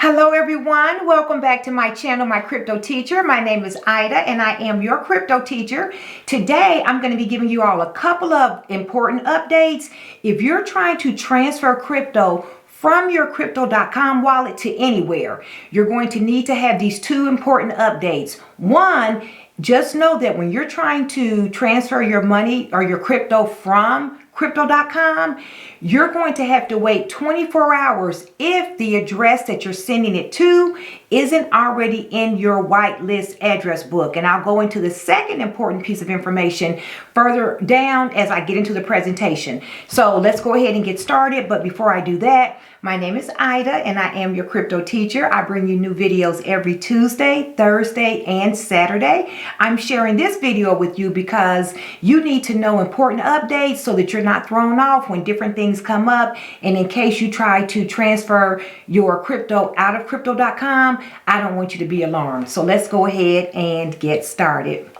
Hello everyone, welcome back to my channel, My Crypto Teacher. My name is Ida and I am your crypto teacher. Today I'm going to be giving you all a couple of important updates. If you're trying to transfer crypto from your Crypto.com wallet to anywhere, you're going to need to have these two important updates. One, just know that when you're trying to transfer your money or your crypto from Crypto.com, you're going to have to wait 24 hours if the address that you're sending it to isn't already in your whitelist address book. And I'll go into the second important piece of information further down as I get into the presentation. So let's go ahead and get started. But before I do that, my name is Ida and I am your crypto teacher. I bring you new videos every Tuesday, Thursday, and Saturday. I'm sharing this video with you because you need to know important updates so that you're not thrown off when different things come up. And in case you try to transfer your crypto out of Crypto.com, I don't want you to be alarmed. So let's go ahead and get started.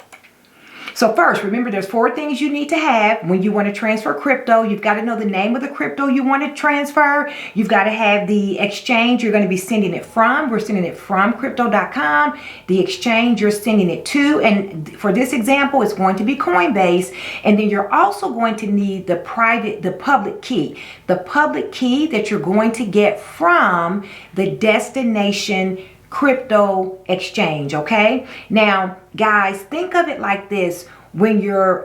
So first, remember there's 4 things you need to have when you want to transfer crypto. You've got to know the name of the crypto you want to transfer. You've got to have the exchange you're going to be sending it from. We're sending it from Crypto.com. The exchange you're sending it to. And for this example, it's going to be Coinbase. And then you're also going to need the public key. The public key that you're going to get from the destination crypto exchange. Okay, now guys, think of it like this. When you're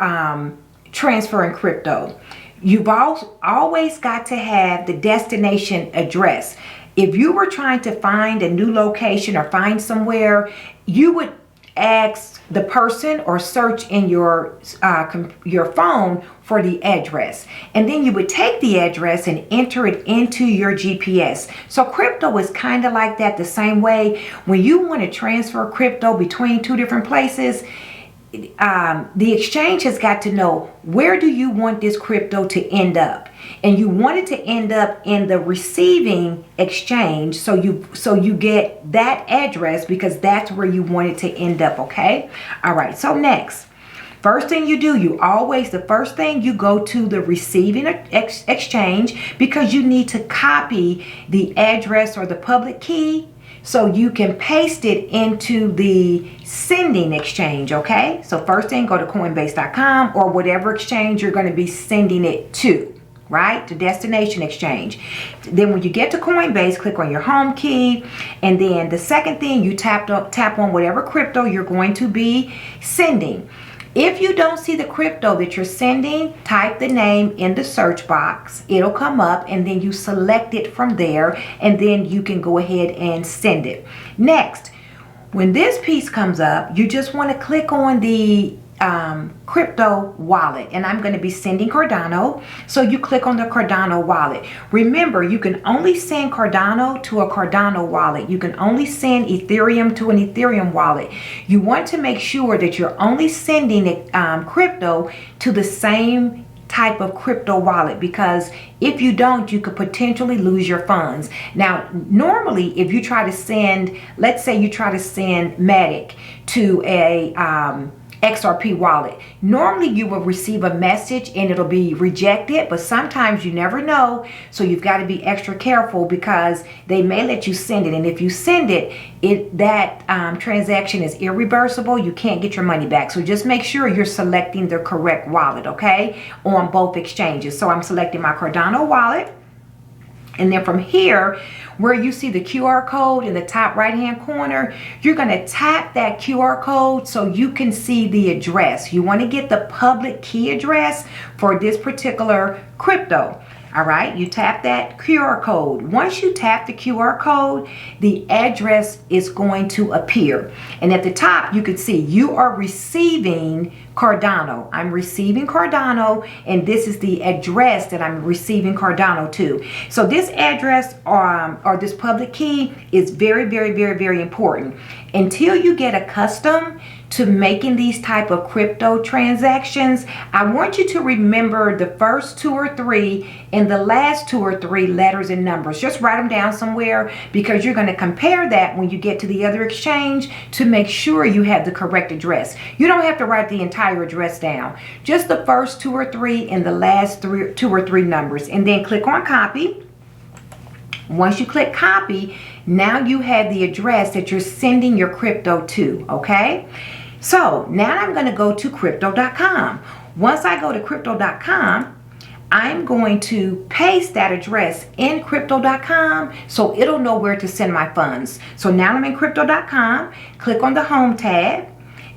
transferring crypto, you've always got to have the destination address. If you were trying to find a new location or find somewhere, you would ask the person or search in your phone for the address, and then you would take the address and enter it into your GPS. So crypto is kind of like that, the same way. When you want to transfer crypto between 2 different places, the exchange has got to know, where do you want this crypto to end up? And you want it to end up in the receiving exchange, so you get that address because that's where you want it to end up. Okay, all right, so next, first thing you do, the first thing you go to the receiving exchange, because you need to copy the address or the public key so you can paste it into the sending exchange. Okay, so first thing, go to Coinbase.com or whatever exchange you're going to be sending it to, right? The destination exchange. Then when you get to Coinbase, click on your home key, and then the second thing, you tap on whatever crypto you're going to be sending. If you don't see the crypto that you're sending, type the name in the search box. It'll come up, and then you select it from there, and then you can go ahead and send it. Next, when this piece comes up, you just want to click on the crypto wallet, and I'm going to be sending Cardano, so you click on the Cardano wallet. Remember, you can only send Cardano to a Cardano wallet. You can only send Ethereum to an Ethereum wallet. You want to make sure that you're only sending crypto to the same type of crypto wallet, because if you don't, you could potentially lose your funds. Now, normally, if you try to send, let's say you try to send Matic to a XRP wallet, normally you will receive a message and it'll be rejected, but sometimes you never know, so you've got to be extra careful because they may let you send it, and if you send it, that transaction is irreversible. You can't get your money back. So just make sure you're selecting the correct wallet, okay, on both exchanges. So I'm selecting my Cardano wallet, and then from here, where you see the QR code in the top right hand corner, you're going to tap that QR code so you can see the address. You want to get the public key address for this particular crypto. All right, you tap that QR code. Once you tap the QR code, the address is going to appear. And at the top, you can see you are receiving Cardano. I'm receiving Cardano, and this is the address that I'm receiving Cardano to. So this address or this public key is very, very, very, very important. Until you get accustomed to making these type of crypto transactions, I want you to remember the first 2 or 3 and the last 2 or 3 letters and numbers. Just write them down somewhere, because you're going to compare that when you get to the other exchange to make sure you have the correct address. You don't have to write the entire address down, just the first 2 or 3 and the last 2 or 3 numbers, and then click on copy. Once you click copy, now you have the address that you're sending your crypto to, okay? So now I'm going to go to Crypto.com. Once I go to Crypto.com, I'm going to paste that address in Crypto.com so it'll know where to send my funds. So now I'm in Crypto.com, click on the Home tab,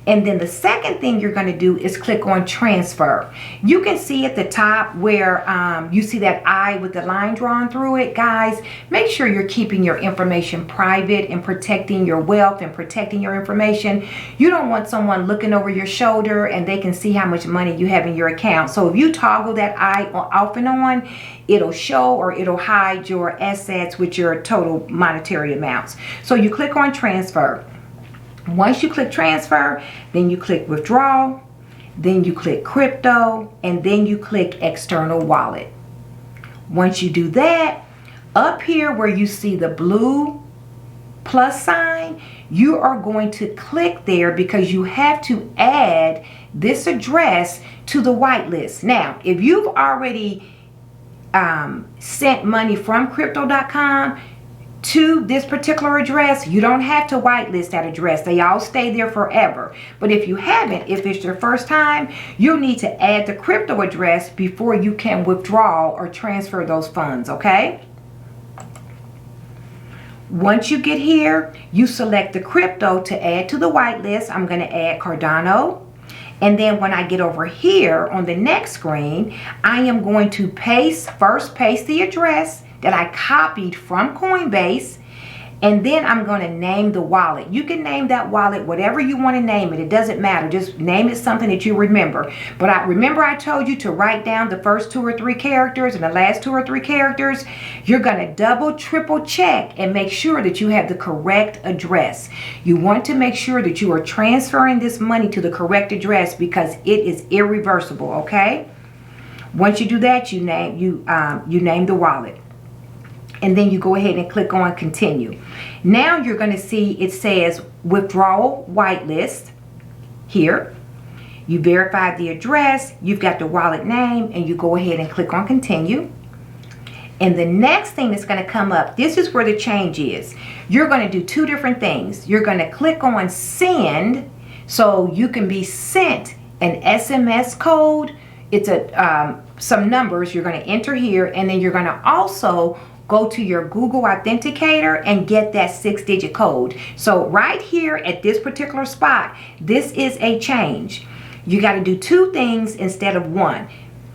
and then the second thing you're going to do is click on Transfer. You can see at the top where you see that I with the line drawn through it. Guys, make sure you're keeping your information private and protecting your wealth and protecting your information. You don't want someone looking over your shoulder and they can see how much money you have in your account. So if you toggle that I off and on, it'll show or it'll hide your assets with your total monetary amounts. So you click on Transfer. Once you click Transfer, then you click Withdraw, then you click Crypto, and then you click External Wallet. Once you do that, up here where you see the blue plus sign, you are going to click there because you have to add this address to the whitelist. Now, if you've already sent money from Crypto.com to this particular address, you don't have to whitelist that address. They all stay there forever. But if you haven't, if it's your first time, you'll need to add the crypto address before you can withdraw or transfer those funds, okay? Once you get here, you select the crypto to add to the whitelist. I'm going to add Cardano. And then when I get over here on the next screen, I am going to first paste the address that I copied from Coinbase, and then I'm going to name the wallet. You can name that wallet whatever you want to name it. It doesn't matter. Just name it something that you remember. But I told you to write down the first 2 or 3 characters and the last 2 or 3 characters. You're going to double, triple check and make sure that you have the correct address. You want to make sure that you are transferring this money to the correct address because it is irreversible, okay? Once you do that, you name the wallet. And then you go ahead and click on Continue. Now you're going to see it says Withdrawal Whitelist here. You verify the address, you've got the wallet name, and you go ahead and click on Continue. And the next thing that's going to come up, this is where the change is. You're going to do 2 different things. You're going to click on Send so you can be sent an SMS code. It's some numbers you're going to enter here, and then you're going to also go to your Google Authenticator and get that 6-digit code. So right here at this particular spot, this is a change. You got to do 2 things instead of 1.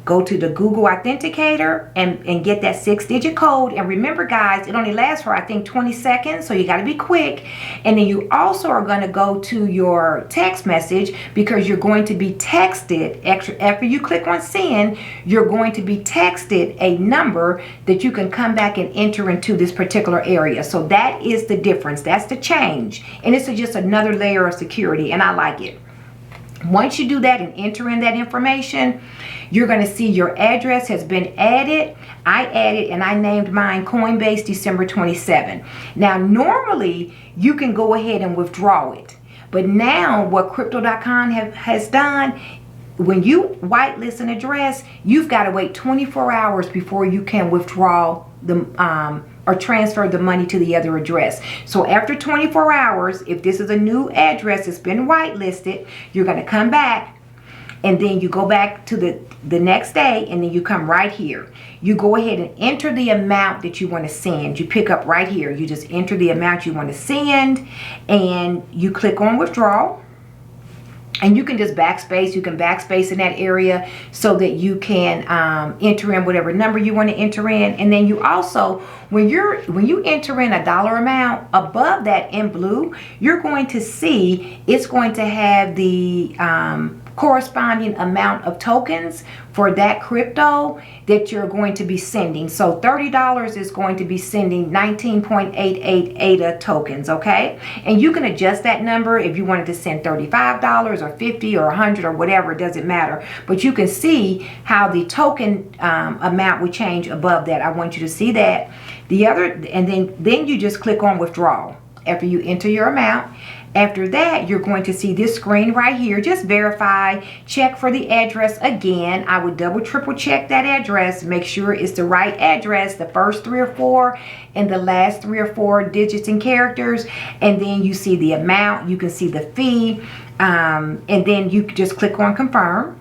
Go to the Google Authenticator and get that 6-digit code. And remember, guys, it only lasts for, I think, 20 seconds. So you got to be quick. And then you also are going to go to your text message because you're going to be texted. After you click on Send, you're going to be texted a number that you can come back and enter into this particular area. So that is the difference. That's the change. And it's just another layer of security. And I like it. Once you do that and enter in that information, you're going to see your address has been added. I added and I named mine Coinbase December 27. Now, normally you can go ahead and withdraw it. But now what Crypto.com has done, when you whitelist an address, you've got to wait 24 hours before you can withdraw the or transfer the money to the other address. So after 24 hours, if this is a new address that's been whitelisted, you're going to come back and then you go back to the next day and then you come right here. You go ahead and enter the amount that you want to send. You pick up right here. You just enter the amount you want to send and you click on withdraw. And you can just backspace. You can backspace in that area so that you can enter in whatever number you want to enter in. And then you also, when you enter in a dollar amount, above that in blue, you're going to see it's going to have the corresponding amount of tokens for that crypto that you're going to be sending. So $30 is going to be sending 19.88 ADA tokens, okay? And you can adjust that number if you wanted to send $35 or $50 or $100 or whatever, it doesn't matter. But you can see how the token amount would change above that. I want you to see that. The other, and then you just click on withdraw. after you enter your amount. After that, you're going to see this screen right here. Just verify, check for the address again. I would double, triple check that address. Make sure it's the right address, the first 3 or 4 and the last 3 or 4 digits and characters. And then you see the amount, you can see the fee, and then you just click on confirm.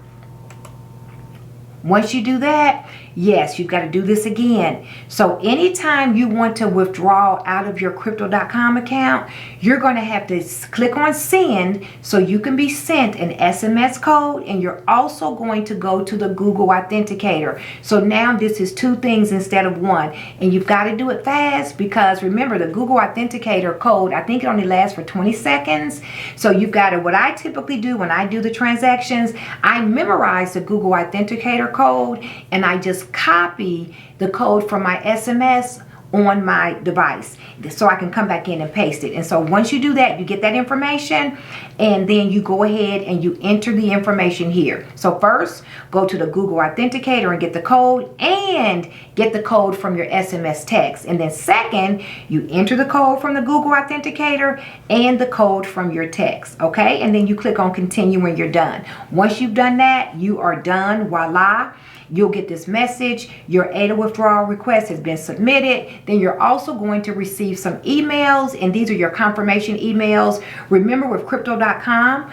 Once you do that, yes, you've got to do this again. So anytime you want to withdraw out of your Crypto.com account, you're going to have to click on send so you can be sent an SMS code, and you're also going to go to the Google Authenticator. So now this is 2 things instead of 1, and you've got to do it fast because remember the Google Authenticator code, I think it only lasts for 20 seconds. So you've got to, what I typically do when I do the transactions, I memorize the Google Authenticator code and I just copy the code from my SMS on my device so I can come back in and paste it. And so once you do that, you get that information, and then you go ahead and you enter the information here. So first, go to the Google Authenticator and get the code, and get the code from your SMS text. And then second, you enter the code from the Google Authenticator and the code from your text, okay? And then you click on continue when you're done. Once you've done that, you are done. Voila. You'll get this message, your ADA withdrawal request has been submitted. Then you're also going to receive some emails, and these are your confirmation emails. Remember with Crypto.com,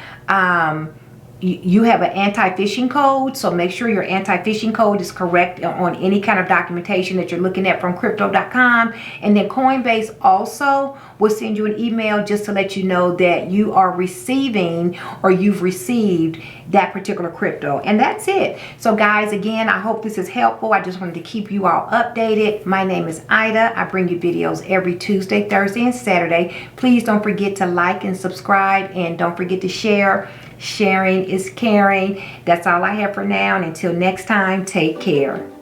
you have an anti-phishing code, so make sure your anti-phishing code is correct on any kind of documentation that you're looking at from Crypto.com. And then Coinbase also will send you an email just to let you know that you are receiving, or you've received, that particular crypto. And that's it. So guys, again, I hope this is helpful. I just wanted to keep you all updated. My name is Ida. I bring you videos every Tuesday, Thursday, and Saturday. Please don't forget to like and subscribe, and don't forget to share. Sharing is caring. That's all I have for now, and until next time, take care.